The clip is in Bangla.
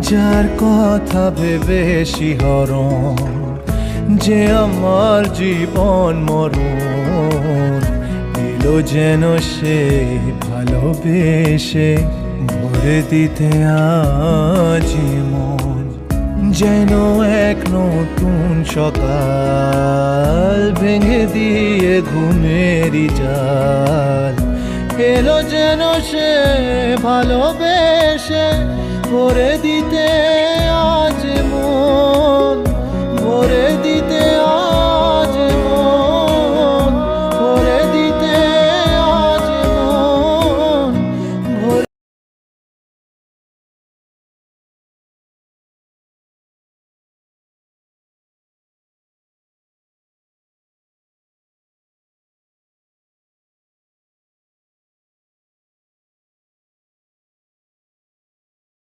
যার কথা ভেবে শিহরণ যে আমার জীবন মরণ এলো যেন সে ভালোবেসে ভরে দিতে আজি মন যেন এক নতুন সকাল ভেঙে দিয়ে ঘুমেরই জাল এলো যেন সে ভালোবেসে ভরে দিতে